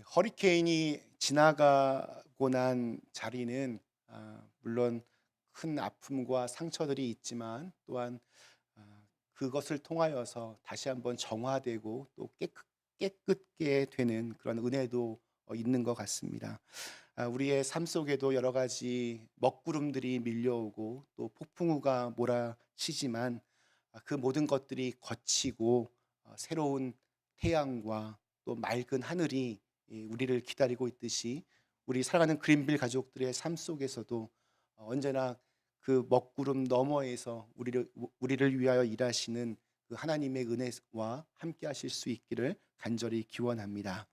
허리케인이 지나가고 난 자리는 물론 큰 아픔과 상처들이 있지만 또한 그것을 통하여서 다시 한번 정화되고 또 깨끗게 되는 그런 은혜도 있는 것 같습니다. 우리의 삶 속에도 여러 가지 먹구름들이 밀려오고 또 폭풍우가 몰아치지만 그 모든 것들이 거치고 새로운 태양과 또 맑은 하늘이 우리를 기다리고 있듯이 우리 사랑하는 그린빌 가족들의 삶 속에서도 언제나 그 먹구름 너머에서 우리를 위하여 일하시는 그 하나님의 은혜와 함께 하실 수 있기를 간절히 기원합니다.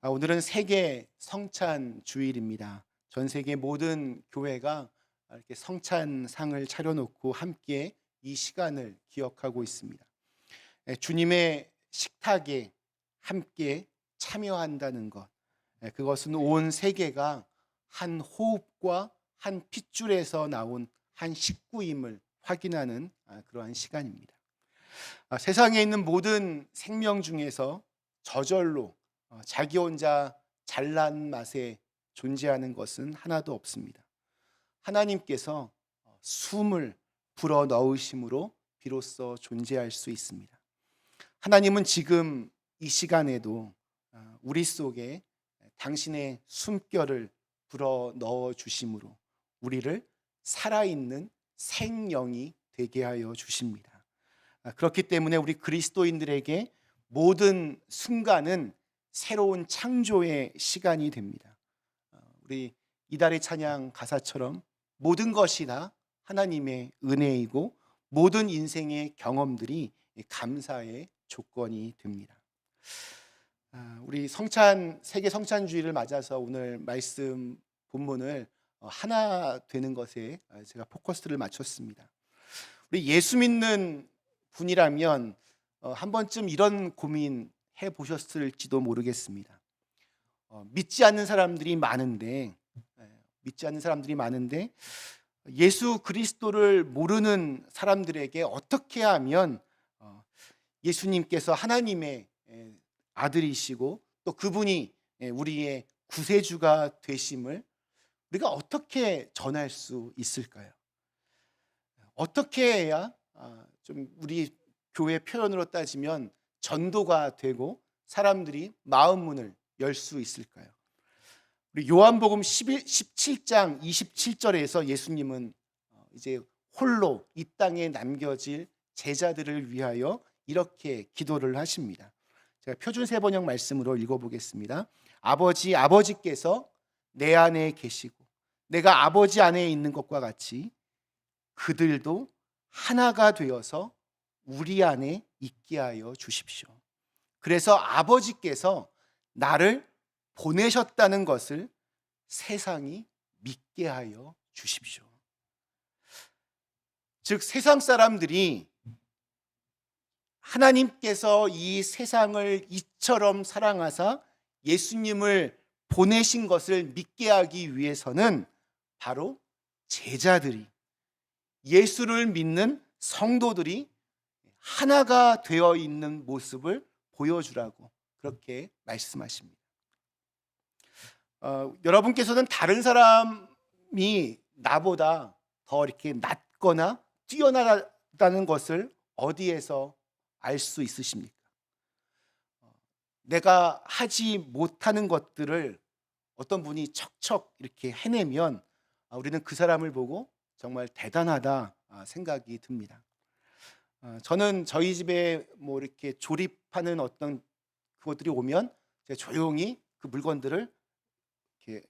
오늘은 세계 성찬 주일입니다. 전 세계 모든 교회가 이렇게 성찬상을 차려놓고 함께 이 시간을 기억하고 있습니다. 주님의 식탁에 함께 참여한다는 것, 그것은 온 세계가 한 호흡과 한 핏줄에서 나온 한 식구임을 확인하는 그러한 시간입니다. 세상에 있는 모든 생명 중에서 저절로 자기 혼자 잘난 맛에 존재하는 것은 하나도 없습니다. 하나님께서 숨을 불어 넣으심으로 비로소 존재할 수 있습니다. 하나님은 지금 이 시간에도 우리 속에 당신의 숨결을 불어 넣어 주심으로 우리를 살아있는 생명이 되게 하여 주십니다. 그렇기 때문에 우리 그리스도인들에게 모든 순간은 새로운 창조의 시간이 됩니다. 우리 이달의 찬양 가사처럼 모든 것이 다 하나님의 은혜이고 모든 인생의 경험들이 감사의 조건이 됩니다. 우리 세계 성찬주의를 맞아서 오늘 말씀 본문을 하나 되는 것에 제가 포커스를 맞췄습니다. 우리 예수 믿는 분이라면 한 번쯤 이런 고민 해 보셨을지도 모르겠습니다. 믿지 않는 사람들이 많은데 예수 그리스도를 모르는 사람들에게 어떻게 하면 예수님께서 하나님의 아들이시고 또 그분이 우리의 구세주가 되심을 우리가 어떻게 전할 수 있을까요? 어떻게 해야 좀 우리 교회 표현으로 따지면 전도가 되고 사람들이 마음 문을 열 수 있을까요? 우리 요한복음 17장 27절에서 예수님은 이제 홀로 이 땅에 남겨질 제자들을 위하여 이렇게 기도를 하십니다. 제가 표준 세번역 말씀으로 읽어보겠습니다. 아버지께서 내 안에 계시고 내가 아버지 안에 있는 것과 같이 그들도 하나가 되어서 우리 안에 있게 하여 주십시오. 그래서 아버지께서 나를 보내셨다는 것을 세상이 믿게 하여 주십시오. 즉 세상 사람들이 하나님께서 이 세상을 이처럼 사랑하사 예수님을 보내신 것을 믿게 하기 위해서는 바로 제자들이, 예수를 믿는 성도들이 하나가 되어 있는 모습을 보여주라고 그렇게 말씀하십니다. 여러분께서는 다른 사람이 나보다 더 이렇게 낫거나 뛰어나다는 것을 어디에서 알 수 있으십니까? 내가 하지 못하는 것들을 어떤 분이 척척 이렇게 해내면 우리는 그 사람을 보고 정말 대단하다 생각이 듭니다. 저는 저희 집에 뭐 이렇게 조립하는 어떤 그것들이 오면 제가 조용히 그 물건들을 이렇게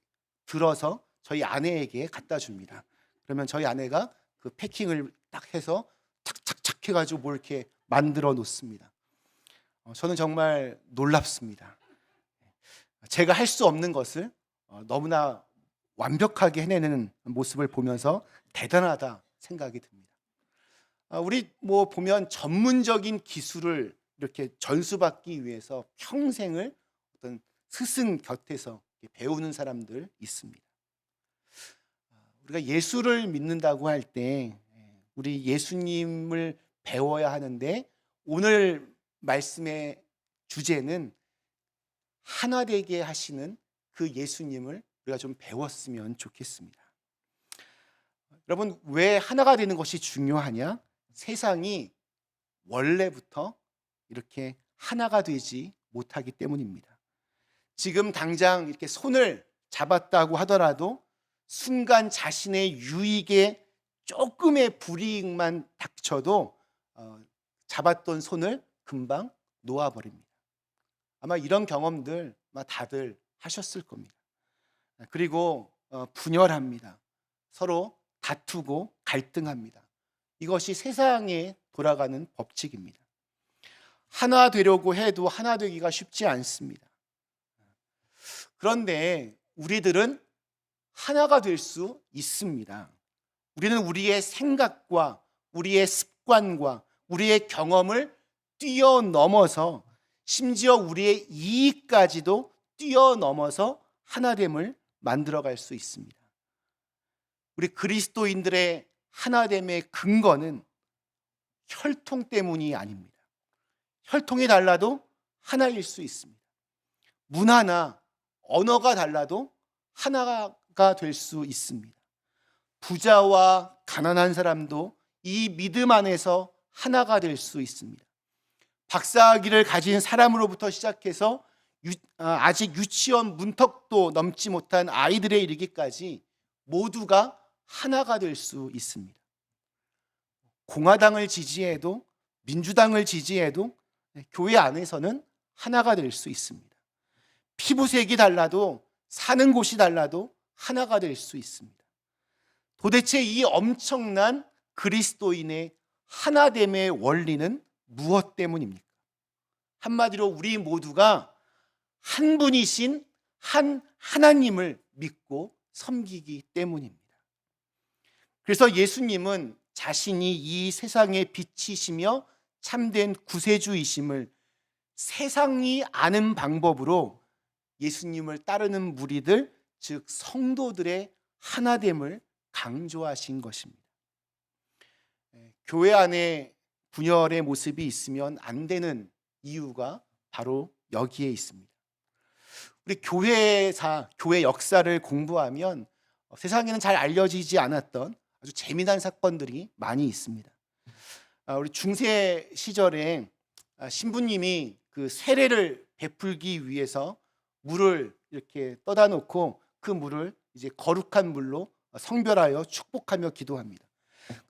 들어서 저희 아내에게 갖다 줍니다. 그러면 저희 아내가 그 패킹을 딱 해서 착착착 해가지고 뭘 이렇게 만들어 놓습니다. 저는 정말 놀랍습니다. 제가 할 수 없는 것을 너무나 완벽하게 해내는 모습을 보면서 대단하다 생각이 듭니다. 우리 뭐 보면 전문적인 기술을 이렇게 전수받기 위해서 평생을 어떤 스승 곁에서 배우는 사람들 있습니다. 우리가 예수를 믿는다고 할 때 우리 예수님을 배워야 하는데 오늘 말씀의 주제는 하나 되게 하시는 그 예수님을 우리가 좀 배웠으면 좋겠습니다. 여러분, 왜 하나가 되는 것이 중요하냐? 세상이 원래부터 이렇게 하나가 되지 못하기 때문입니다. 지금 당장 이렇게 손을 잡았다고 하더라도 순간 자신의 유익에 조금의 불이익만 닥쳐도 잡았던 손을 금방 놓아버립니다. 아마 이런 경험들 다들 하셨을 겁니다. 그리고 분열합니다. 서로 다투고 갈등합니다. 이것이 세상에 돌아가는 법칙입니다. 하나 되려고 해도 하나 되기가 쉽지 않습니다. 그런데 우리들은 하나가 될 수 있습니다. 우리는 우리의 생각과 우리의 습관과 우리의 경험을 뛰어넘어서 심지어 우리의 이익까지도 뛰어넘어서 하나됨을 만들어갈 수 있습니다. 우리 그리스도인들의 하나됨의 근거는 혈통 때문이 아닙니다. 혈통이 달라도 하나일 수 있습니다. 문화나 언어가 달라도 하나가 될 수 있습니다. 부자와 가난한 사람도 이 믿음 안에서 하나가 될 수 있습니다. 박사학위를 가진 사람으로부터 시작해서 아직 유치원 문턱도 넘지 못한 아이들에 이르기까지 모두가 하나가 될 수 있습니다. 공화당을 지지해도 민주당을 지지해도 교회 안에서는 하나가 될 수 있습니다. 피부색이 달라도 사는 곳이 달라도 하나가 될 수 있습니다. 도대체 이 엄청난 그리스도인의 하나됨의 원리는 무엇 때문입니까? 한마디로 우리 모두가 한 분이신 한 하나님을 믿고 섬기기 때문입니다. 그래서 예수님은 자신이 이 세상의 빛이시며 참된 구세주이심을 세상이 아는 방법으로 예수님을 따르는 무리들, 즉 성도들의 하나됨을 강조하신 것입니다. 교회 안에 분열의 모습이 있으면 안 되는 이유가 바로 여기에 있습니다. 우리 교회사, 교회 역사를 공부하면 세상에는 잘 알려지지 않았던 아주 재미난 사건들이 많이 있습니다. 우리 중세 시절에 신부님이 그 세례를 베풀기 위해서 물을 이렇게 떠다 놓고 그 물을 이제 거룩한 물로 성별하여 축복하며 기도합니다.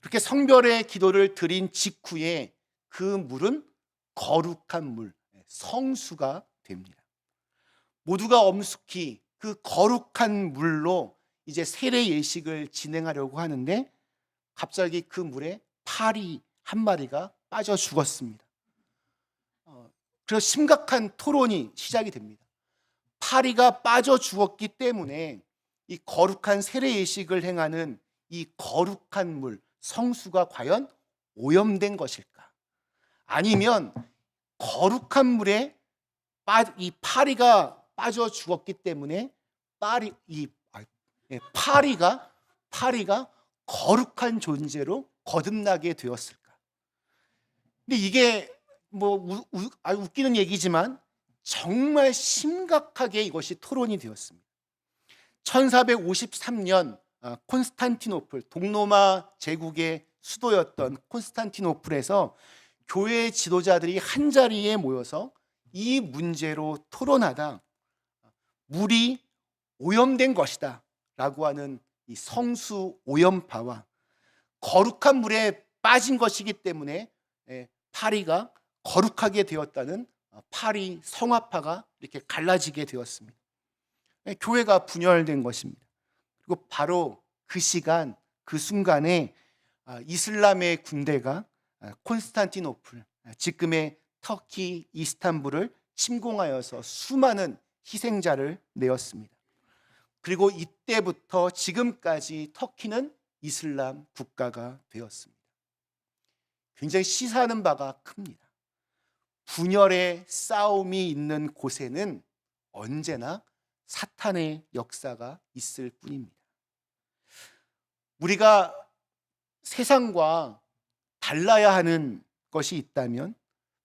그렇게 성별의 기도를 드린 직후에 그 물은 거룩한 물, 성수가 됩니다. 모두가 엄숙히 그 거룩한 물로 이제 세례 예식을 진행하려고 하는데 갑자기 그 물에 파리 한 마리가 빠져 죽었습니다. 그래서 심각한 토론이 시작이 됩니다. 파리가 빠져 죽었기 때문에 이 거룩한 세례 예식을 행하는 이 거룩한 물, 성수가 과연 오염된 것일까? 아니면 거룩한 물에 이 파리가 빠져 죽었기 때문에 파리가 거룩한 존재로 거듭나게 되었을까? 근데 이게 웃기는 얘기지만 정말 심각하게 이것이 토론이 되었습니다. 1453년 콘스탄티노플, 동로마 제국의 수도였던 콘스탄티노플에서 교회 지도자들이 한자리에 모여서 이 문제로 토론하다 물이 오염된 것이다 라고 하는 이 성수 오염파와 거룩한 물에 빠진 것이기 때문에 파리가 거룩하게 되었다는 파리 성화파가 이렇게 갈라지게 되었습니다. 교회가 분열된 것입니다. 그리고 바로 그 시간, 그 순간에 이슬람의 군대가 콘스탄티노플, 지금의 터키 이스탄불을 침공하여서 수많은 희생자를 내었습니다. 그리고 이때부터 지금까지 터키는 이슬람 국가가 되었습니다. 굉장히 시사하는 바가 큽니다. 분열의 싸움이 있는 곳에는 언제나 사탄의 역사가 있을 뿐입니다. 우리가 세상과 달라야 하는 것이 있다면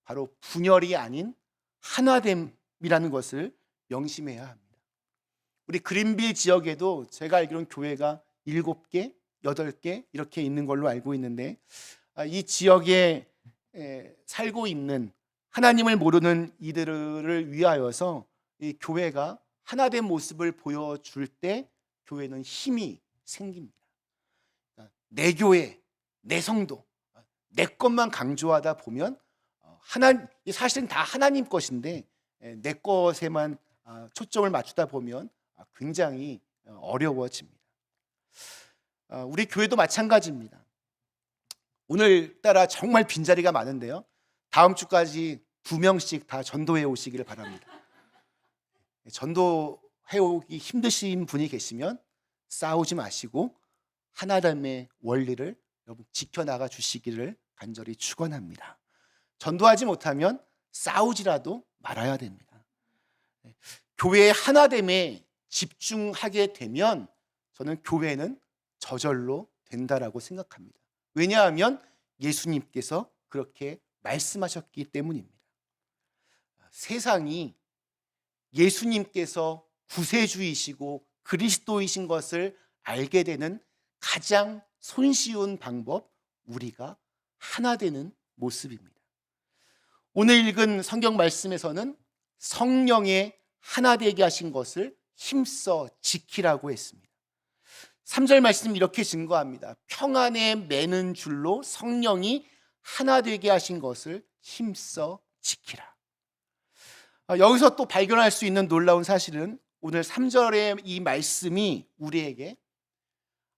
바로 분열이 아닌 하나됨이라는 것을 명심해야 합니다. 우리 그린빌 지역에도 제가 알기로는 교회가 7개, 8개 이렇게 있는 걸로 알고 있는데, 이 지역에 살고 있는 하나님을 모르는 이들을 위하여서 이 교회가 하나된 모습을 보여줄 때 교회는 힘이 생깁니다. 내 교회, 내 성도, 내 것만 강조하다 보면 사실은 다 하나님 것인데 내 것에만 초점을 맞추다 보면 굉장히 어려워집니다. 우리 교회도 마찬가지입니다. 오늘따라 정말 빈자리가 많은데요, 다음 주까지 2명씩 다 전도해 오시기를 바랍니다. 전도해 오기 힘드신 분이 계시면 싸우지 마시고 하나됨의 원리를 여러분 지켜나가 주시기를 간절히 축원합니다. 전도하지 못하면 싸우지라도 말아야 됩니다. 교회의 하나됨에 집중하게 되면 저는 교회는 저절로 된다라고 생각합니다. 왜냐하면 예수님께서 그렇게 말씀하셨기 때문입니다. 세상이 예수님께서 구세주이시고 그리스도이신 것을 알게 되는 가장 손쉬운 방법, 우리가 하나 되는 모습입니다. 오늘 읽은 성경 말씀에서는 성령의 하나 되게 하신 것을 힘써 지키라고 했습니다. 3절 말씀 이렇게 증거합니다. 평안에 매는 줄로 성령이 하나 되게 하신 것을 힘써 지키라. 여기서 또 발견할 수 있는 놀라운 사실은 오늘 3절의 이 말씀이 우리에게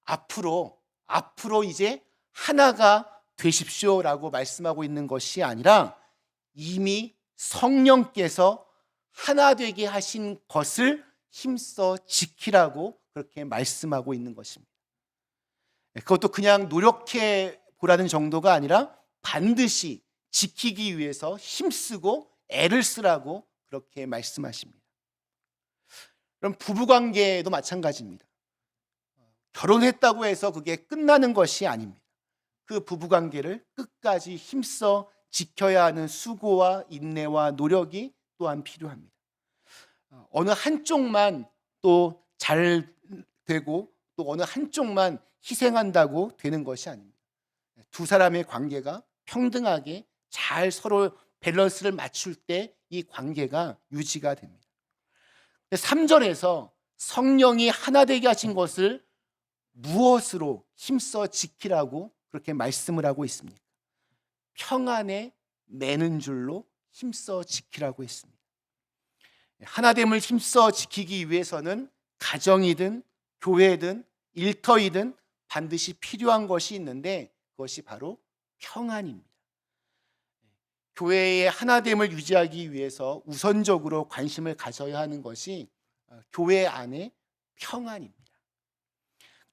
앞으로 이제 하나가 되십시오라고 말씀하고 있는 것이 아니라 이미 성령께서 하나 되게 하신 것을 힘써 지키라고 그렇게 말씀하고 있는 것입니다. 그것도 그냥 노력해 보라는 정도가 아니라 반드시 지키기 위해서 힘쓰고 애를 쓰라고 그렇게 말씀하십니다. 그럼 부부관계도 마찬가지입니다. 결혼했다고 해서 그게 끝나는 것이 아닙니다. 그 부부관계를 끝까지 힘써 지켜야 하는 수고와 인내와 노력이 또한 필요합니다. 어느 한쪽만 또 잘 되고 또 어느 한쪽만 희생한다고 되는 것이 아닙니다. 두 사람의 관계가 평등하게 잘 서로 밸런스를 맞출 때 이 관계가 유지가 됩니다. 3절에서 성령이 하나 되게 하신 것을 무엇으로 힘써 지키라고 그렇게 말씀을 하고 있습니까? 평안에 매는 줄로 힘써 지키라고 했습니다. 하나됨을 힘써 지키기 위해서는 가정이든 교회든 일터이든 반드시 필요한 것이 있는데 그것이 바로 평안입니다. 교회의 하나됨을 유지하기 위해서 우선적으로 관심을 가져야 하는 것이 교회 안의 평안입니다.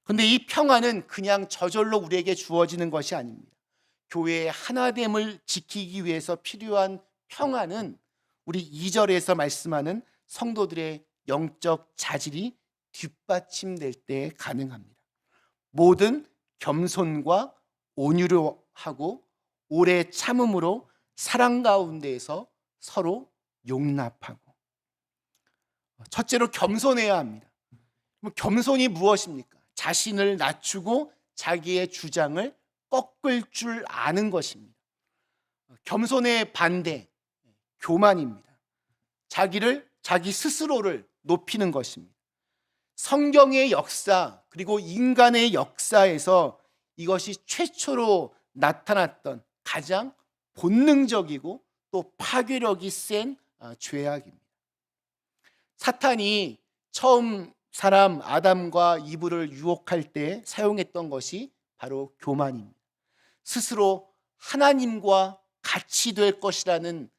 그런데 이 평안은 그냥 저절로 우리에게 주어지는 것이 아닙니다. 교회의 하나됨을 지키기 위해서 필요한 평안은 우리 2절에서 말씀하는 성도들의 영적 자질이 뒷받침될 때 가능합니다. 모든 겸손과 온유로 하고 오래 참음으로 사랑 가운데에서 서로 용납하고. 첫째로 겸손해야 합니다. 겸손이 무엇입니까? 자신을 낮추고 자기의 주장을 꺾을 줄 아는 것입니다. 겸손의 반대, 교만입니다. 자기 스스로를 높이는 것입니다. 성경의 역사 그리고 인간의 역사에서 이것이 최초로 나타났던 가장 본능적이고 또 파괴력이 센 죄악입니다. 사탄이 처음 사람 아담과 이브를 유혹할 때 사용했던 것이 바로 교만입니다. 스스로 하나님과 같이 될 것이라는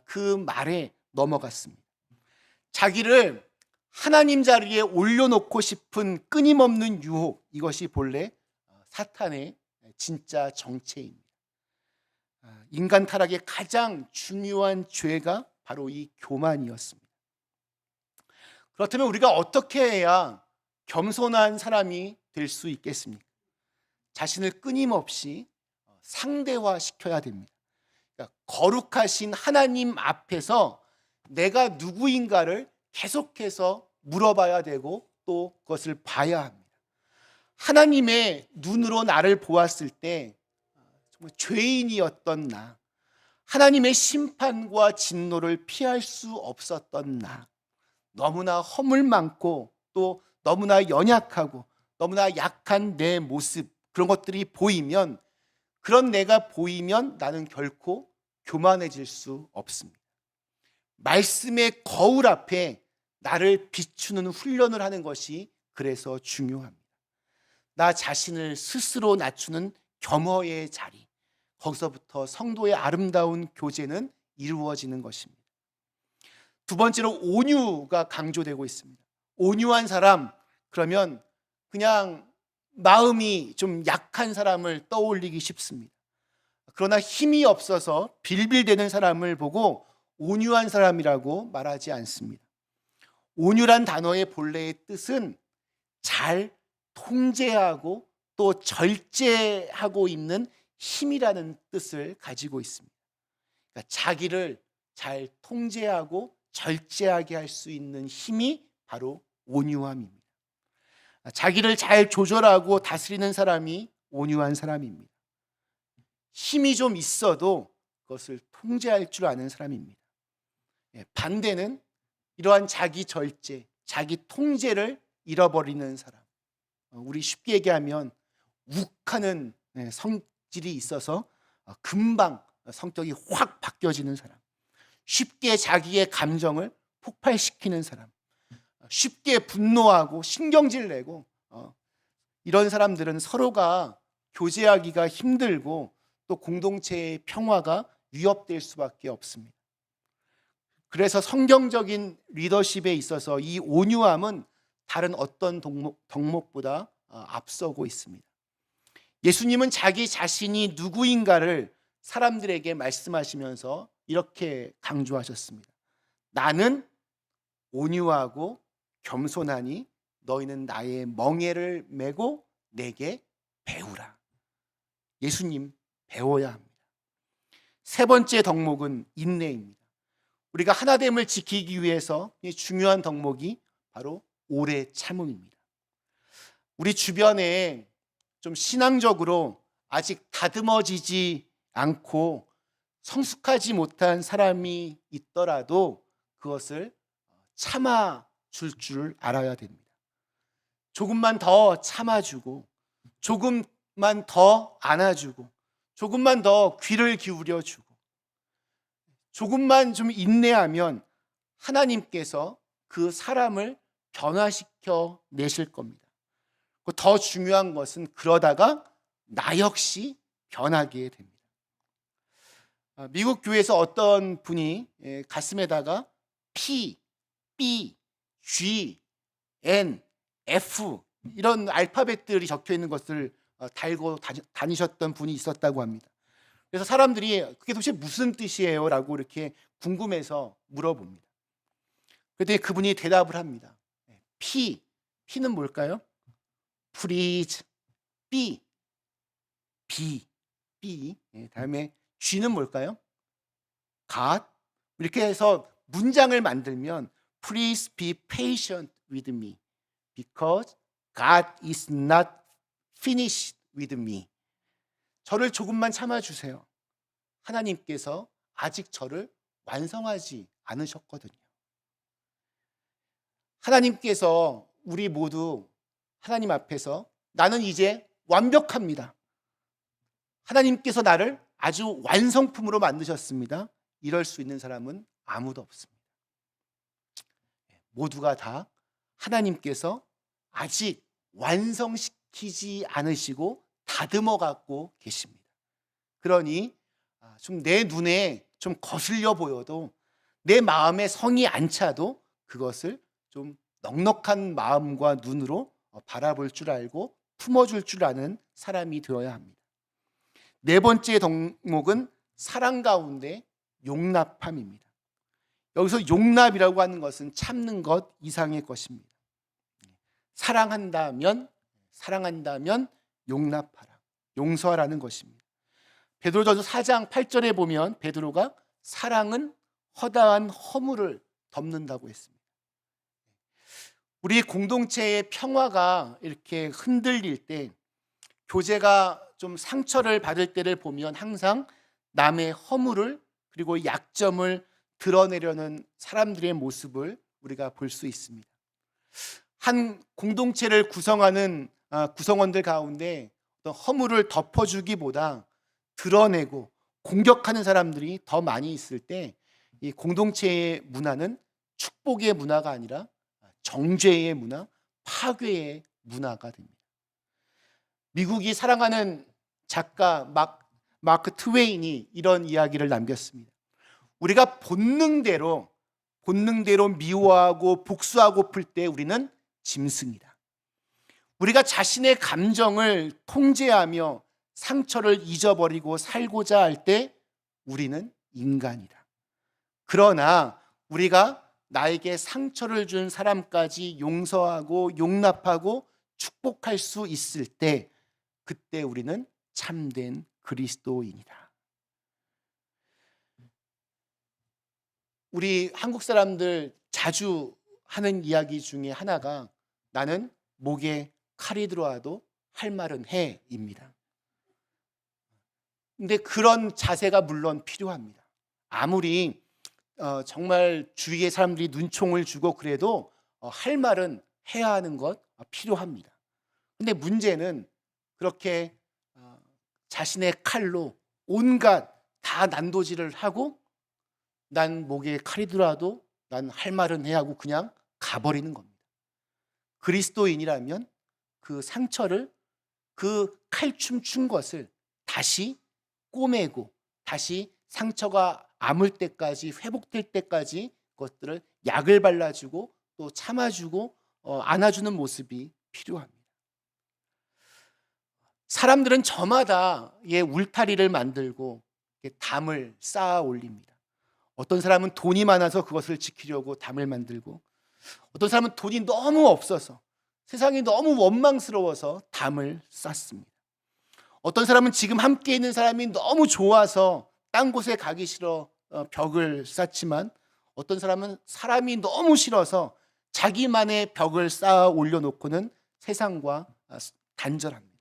그 말에 넘어갔습니다. 자기를 하나님 자리에 올려놓고 싶은 끊임없는 유혹, 이것이 본래 사탄의 진짜 정체입니다. 인간 타락의 가장 중요한 죄가 바로 이 교만이었습니다. 그렇다면 우리가 어떻게 해야 겸손한 사람이 될 수 있겠습니까? 자신을 끊임없이 상대화시켜야 됩니다. 그러니까 거룩하신 하나님 앞에서 내가 누구인가를 계속해서 물어봐야 되고 또 그것을 봐야 합니다. 하나님의 눈으로 나를 보았을 때 정말 죄인이었던 나, 하나님의 심판과 진노를 피할 수 없었던 나, 너무나 허물 많고 또 너무나 연약하고 너무나 약한 내 모습, 그런 것들이 보이면, 그런 내가 보이면 나는 결코 교만해질 수 없습니다. 말씀의 거울 앞에 나를 비추는 훈련을 하는 것이 그래서 중요합니다. 나 자신을 스스로 낮추는 겸허의 자리, 거기서부터 성도의 아름다운 교제는 이루어지는 것입니다. 두 번째로 온유가 강조되고 있습니다. 온유한 사람, 그러면 그냥 마음이 좀 약한 사람을 떠올리기 쉽습니다. 그러나 힘이 없어서 빌빌대는 사람을 보고 온유한 사람이라고 말하지 않습니다. 온유란 단어의 본래의 뜻은 잘 통제하고 또 절제하고 있는 힘이라는 뜻을 가지고 있습니다. 그러니까 자기를 잘 통제하고 절제하게 할 수 있는 힘이 바로 온유함입니다. 자기를 잘 조절하고 다스리는 사람이 온유한 사람입니다. 힘이 좀 있어도 그것을 통제할 줄 아는 사람입니다. 반대는 이러한 자기 절제, 자기 통제를 잃어버리는 사람. 우리 쉽게 얘기하면 욱하는 성질이 있어서 금방 성격이 확 바뀌어지는 사람. 쉽게 자기의 감정을 폭발시키는 사람. 쉽게 분노하고 신경질 내고, 이런 사람들은 서로가 교제하기가 힘들고 또 공동체의 평화가 위협될 수밖에 없습니다. 그래서 성경적인 리더십에 있어서 이 온유함은 다른 어떤 덕목보다 앞서고 있습니다. 예수님은 자기 자신이 누구인가를 사람들에게 말씀하시면서 이렇게 강조하셨습니다. 나는 온유하고 겸손하니 너희는 나의 멍에를 메고 내게 배우라. 예수님 배워야 합니다. 세 번째 덕목은 인내입니다. 우리가 하나됨을 지키기 위해서 중요한 덕목이 바로 오래 참음입니다. 우리 주변에 좀 신앙적으로 아직 다듬어지지 않고 성숙하지 못한 사람이 있더라도 그것을 참아줄 줄 알아야 됩니다. 조금만 더 참아주고, 조금만 더 안아주고, 조금만 더 귀를 기울여주고, 조금만 좀 인내하면 하나님께서 그 사람을 변화시켜 내실 겁니다. 더 중요한 것은 그러다가 나 역시 변하게 됩니다. 미국 교회에서 어떤 분이 가슴에다가 P, B, G, N, F 이런 알파벳들이 적혀 있는 것을 달고 다니셨던 분이 있었다고 합니다. 그래서 사람들이 그게 도대체 무슨 뜻이에요? 라고 이렇게 궁금해서 물어봅니다. 그랬더니 그분이 대답을 합니다. P는 뭘까요? Please, B, 다음에 G는 뭘까요? God. 이렇게 해서 문장을 만들면 Please be patient with me because God is not finished with me. 저를 조금만 참아주세요. 하나님께서 아직 저를 완성하지 않으셨거든요. 하나님께서 우리 모두 하나님 앞에서 나는 이제 완벽합니다. 하나님께서 나를 아주 완성품으로 만드셨습니다. 이럴 수 있는 사람은 아무도 없습니다. 모두가 다 하나님께서 아직 완성시키지 않으시고 다듬어 갖고 계십니다. 그러니 좀 내 눈에 좀 거슬려 보여도, 내 마음에 성이 안 차도 그것을 좀 넉넉한 마음과 눈으로 바라볼 줄 알고 품어줄 줄 아는 사람이 되어야 합니다. 네 번째 덕목은 사랑 가운데 용납함입니다. 여기서 용납이라고 하는 것은 참는 것 이상의 것입니다. 사랑한다면 용납하라, 용서하라는 것입니다. 베드로전서 4장 8절에 보면 베드로가 사랑은 허다한 허물을 덮는다고 했습니다. 우리 공동체의 평화가 이렇게 흔들릴 때, 교제가 좀 상처를 받을 때를 보면 항상 남의 허물을 그리고 약점을 드러내려는 사람들의 모습을 우리가 볼 수 있습니다. 한 공동체를 구성하는 구성원들 가운데 어떤 허물을 덮어주기보다 드러내고 공격하는 사람들이 더 많이 있을 때, 이 공동체의 문화는 축복의 문화가 아니라 정죄의 문화, 파괴의 문화가 됩니다. 미국이 사랑하는 작가 마크 트웨인이 이런 이야기를 남겼습니다. 우리가 본능대로 미워하고 복수하고플 때 우리는 짐승이다. 우리가 자신의 감정을 통제하며 상처를 잊어버리고 살고자 할 때 우리는 인간이다. 그러나 우리가 나에게 상처를 준 사람까지 용서하고 용납하고 축복할 수 있을 때, 그때 우리는 참된 그리스도인이다. 우리 한국 사람들 자주 하는 이야기 중에 하나가 나는 목에 칼이 들어와도 할 말은 해입니다. 근데 그런 자세가 물론 필요합니다. 아무리 정말 주위의 사람들이 눈총을 주고 그래도 할 말은 해야 하는 것 필요합니다. 근데 문제는 그렇게 자신의 칼로 온갖 다 난도질을 하고 난 목에 칼이 들어와도 난 할 말은 해야 하고 그냥 가버리는 겁니다. 그리스도인이라면 그 상처를, 그 칼춤 춘 것을 다시 꼬매고 다시 상처가 아물 때까지, 회복될 때까지 그것들을 약을 발라주고 또 참아주고 안아주는 모습이 필요합니다. 사람들은 저마다 울타리를 만들고 담을 쌓아 올립니다. 어떤 사람은 돈이 많아서 그것을 지키려고 담을 만들고, 어떤 사람은 돈이 너무 없어서, 세상이 너무 원망스러워서 담을 쌓습니다. 어떤 사람은 지금 함께 있는 사람이 너무 좋아서 딴 곳에 가기 싫어 벽을 쌓지만, 어떤 사람은 사람이 너무 싫어서 자기만의 벽을 쌓아 올려놓고는 세상과 단절합니다.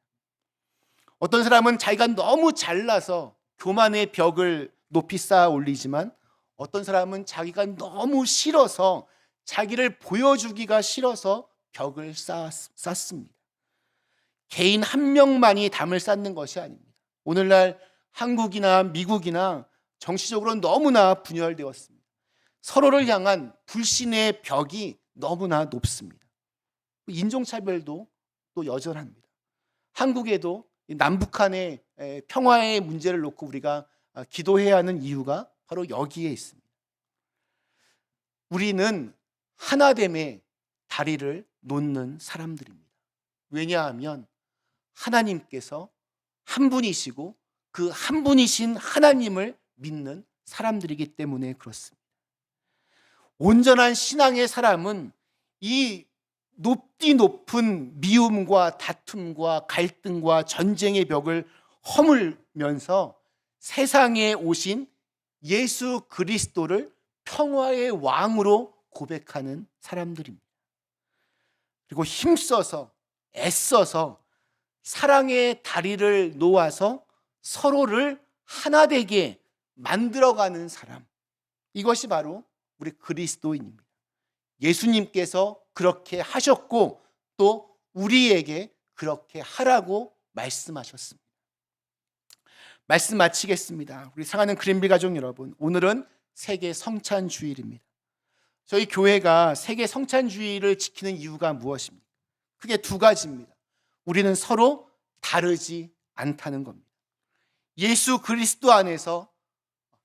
어떤 사람은 자기가 너무 잘나서 교만의 벽을 높이 쌓아 올리지만, 어떤 사람은 자기가 너무 싫어서, 자기를 보여주기가 싫어서 벽을 쌓습니다. 개인 한 명만이 담을 쌓는 것이 아닙니다. 오늘날 한국이나 미국이나 정치적으로 너무나 분열되었습니다. 서로를 향한 불신의 벽이 너무나 높습니다. 인종차별도 또 여전합니다. 한국에도 남북한의 평화의 문제를 놓고 우리가 기도해야 하는 이유가 바로 여기에 있습니다. 우리는 하나됨의 다리를 놓는 사람들입니다. 왜냐하면 하나님께서 한 분이시고 그 한 분이신 하나님을 믿는 사람들이기 때문에 그렇습니다. 온전한 신앙의 사람은 이 높디 높은 미움과 다툼과 갈등과 전쟁의 벽을 허물면서 세상에 오신 예수 그리스도를 평화의 왕으로 고백하는 사람들입니다. 그리고 힘써서 애써서 사랑의 다리를 놓아서 서로를 하나 되게 만들어가는 사람, 이것이 바로 우리 그리스도인입니다. 예수님께서 그렇게 하셨고 또 우리에게 그렇게 하라고 말씀하셨습니다. 말씀 마치겠습니다. 우리 사랑하는 그린빌 가족 여러분, 오늘은 세계 성찬 주일입니다. 저희 교회가 세계 성찬 주일을 지키는 이유가 무엇입니까? 크게 두 가지입니다. 우리는 서로 다르지 않다는 겁니다. 예수 그리스도 안에서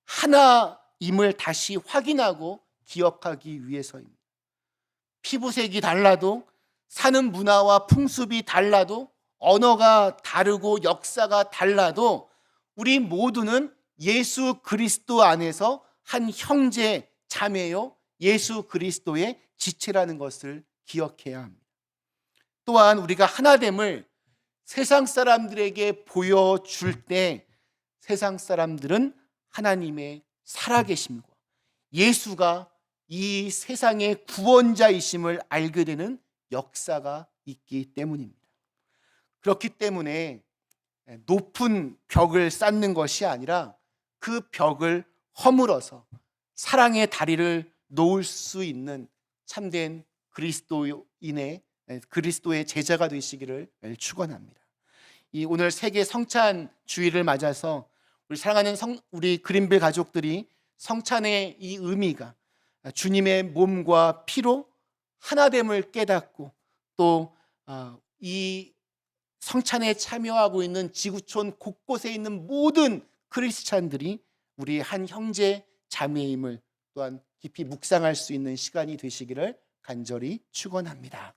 하나임을 다시 확인하고 기억하기 위해서입니다. 피부색이 달라도, 사는 문화와 풍습이 달라도, 언어가 다르고 역사가 달라도 우리 모두는 예수 그리스도 안에서 한 형제 자매요 예수 그리스도의 지체라는 것을 기억해야 합니다. 또한 우리가 하나됨을 세상 사람들에게 보여줄 때 세상 사람들은 하나님의 살아계심과 예수가 이 세상의 구원자이심을 알게 되는 역사가 있기 때문입니다. 그렇기 때문에 높은 벽을 쌓는 것이 아니라 그 벽을 허물어서 사랑의 다리를 놓을 수 있는 참된 그리스도의 제자가 되시기를 축원합니다. 이 오늘 세계 성찬 주일을 맞아서 우리 사랑하는 우리 그린빌 가족들이 성찬의 이 의미가 주님의 몸과 피로 하나됨을 깨닫고 또 이 성찬에 참여하고 있는 지구촌 곳곳에 있는 모든 크리스찬들이 우리 한 형제 자매임을 또한 깊이 묵상할 수 있는 시간이 되시기를 간절히 축원합니다.